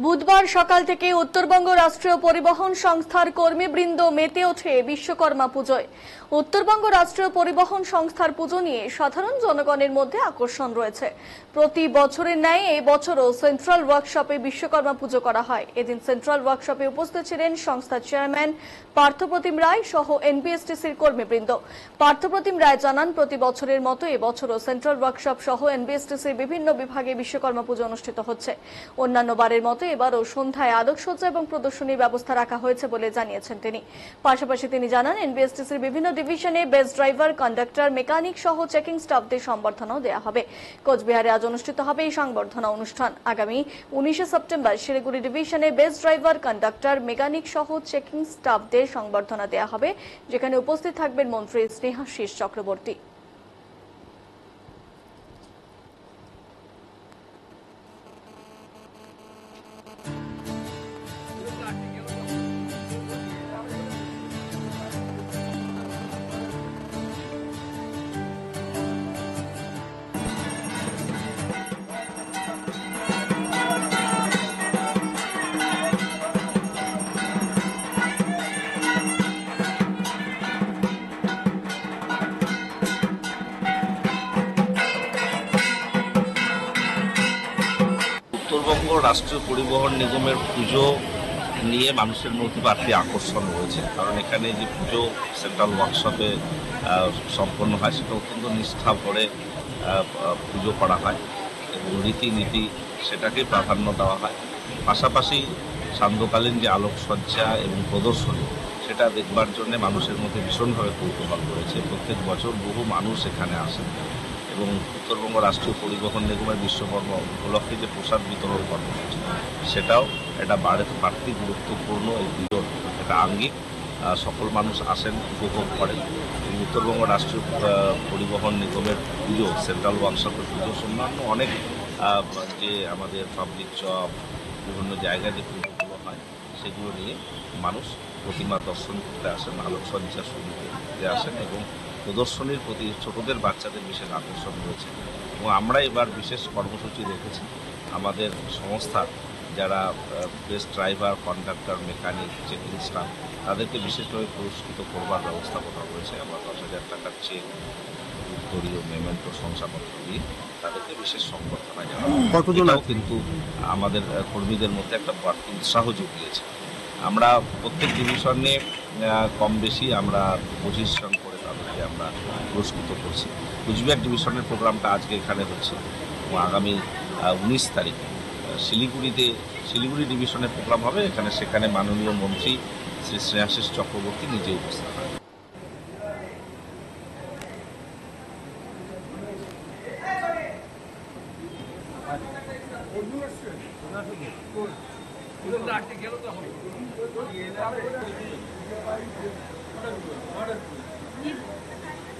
বুধবার সকাল থেকে উত্তরবঙ্গ রাষ্ট্রীয় পরিবহন সংস্থার কর্মীবৃন্দ মেতে ওঠে বিশ্বকর্মা পুজোয়। উত্তরবঙ্গ রাষ্ট্রীয় পরিবহন সংস্থার পুজো নিয়ে সাধারণ জনগণের মধ্যে আকর্ষণ রয়েছে। প্রতি বছরের ন্যায় এই বছরও সেন্ট্রাল ওয়ার্কশপে বিশ্বকর্মা পুজো করা হয়। এদিন সেন্ট্রাল ওয়ার্কশপে উপস্থিত ছিলেন সংস্থার চেয়ারম্যান পার্থপ্রতিম রায় সহ এনবিএসটিসির কর্মীবৃন্দ। পার্থপ্রতিম রায় জানান, প্রতি বছরের মতো এবছরও সেন্ট্রাল ওয়ার্কশপ সহ এনবিএসটিসির বিভিন্ন বিভাগে বিশ্বকর্মা পুজো অনুষ্ঠিত হচ্ছে। অন্যান্য বারের মতো এবারও সন্ধ্যায় আলোকসজ্জা এবং প্রদর্শনীর ব্যবস্থা রাখা হয়েছে বলে জানিয়েছেন তিনি। পাশাপাশি তিনি জানান, এনবিএসটিসির বিভিন্ন ডিভিশনে বেস ড্রাইভার, কন্ডাক্টর, মেকানিক সহ চেকিং স্টাফদের সংবর্ধনাও দেওয়া হবে। কোচবিহারে আজ অনুষ্ঠিত হবে এই সংবর্ধনা অনুষ্ঠান। আগামী 19 সেপ্টেম্বর শিলিগুড়ি ডিভিশনে বেস ড্রাইভার, কন্ডাক্টর, মেকানিক সহ চেকিং স্টাফদের সংবর্ধনা দেওয়া হবে, যেখানে উপস্থিত থাকবেন মন্ত্রী স্নেহাশিস চক্রবর্তী। উত্তরবঙ্গ রাষ্ট্রীয় পরিবহন নিগমের পুজো নিয়ে মানুষের মধ্যে বাড়তি আকর্ষণ রয়েছে, কারণ এখানে যে পুজো সেন্ট্রাল ওয়ার্কশপে সম্পন্ন হয় সেটা অত্যন্ত নিষ্ঠা ভরে পুজো করা হয় এবং রীতিনীতি সেটাকে প্রাধান্য দেওয়া হয়। পাশাপাশি সান্ধ্যকালীন যে আলোকসজ্জা এবং প্রদর্শনী সেটা দেখবার জন্য মানুষের মধ্যে ভীষণভাবে কৌতূহল রয়েছে। প্রত্যেক বছর বহু মানুষ এখানে আসেন এবং উত্তরবঙ্গ রাষ্ট্রীয় পরিবহন নিগমের বিশ্বকর্মা উপলক্ষে যে প্রসাদ বিতরণ কর্মসূচি সেটাও এটা বাড়তি গুরুত্বপূর্ণ। এই পুজোর একটা আঙ্গিক সকল মানুষ আসেন, উপভোগ করেন। উত্তরবঙ্গ রাষ্ট্রীয় পরিবহন নিগমের পুজো, সেন্ট্রাল ওয়ার্কশপের পুজো, অন্যান্য অনেক যে আমাদের পাবলিক জব, বিভিন্ন জায়গায় যে পুজোগুলো হয় সেগুলো নিয়ে মানুষ প্রতিমা দর্শন করতে আসেন, আলোকসজ্জা শুনতে আসেন এবং প্রদর্শনীর প্রতি ছোটদের বাচ্চাদের বিশেষ আকর্ষণ রয়েছে। এবং আমরা এবার বিশেষ কর্মসূচি রেখেছি। আমাদের সংস্থা যারা best driver, conductor, mechanic, checking staff তাদেরকে বিশেষভাবে পুরস্কৃত করবার ব্যবস্থা করা হয়েছে। আমরা 10,000 টাকার চেক, উত্তরীয়, মেমেন্টো, শংসাপত্র দিয়ে তাদেরকে বিশেষ সংবর্ধনা জানানো কিন্তু আমাদের কর্মীদের মধ্যে একটা বাড়তি উৎসাহ জুগিয়েছে। আমরা প্রত্যেক ডিভিশনে কম বেশি আমরা 25 জন করে তাদেরকে আমরা পুরস্কৃত করছি। কুচবিহার ডিভিশনের প্রোগ্রামটা আজকে এখানে হচ্ছে এবং আগামী 19 তারিখ শিলিগুড়ি ডিভিশনের প্রোগ্রাম হবে। সেখানে মাননীয় মন্ত্রী শ্রী স্নেহাশিস চক্রবর্তী নিজে উপস্থিত হন।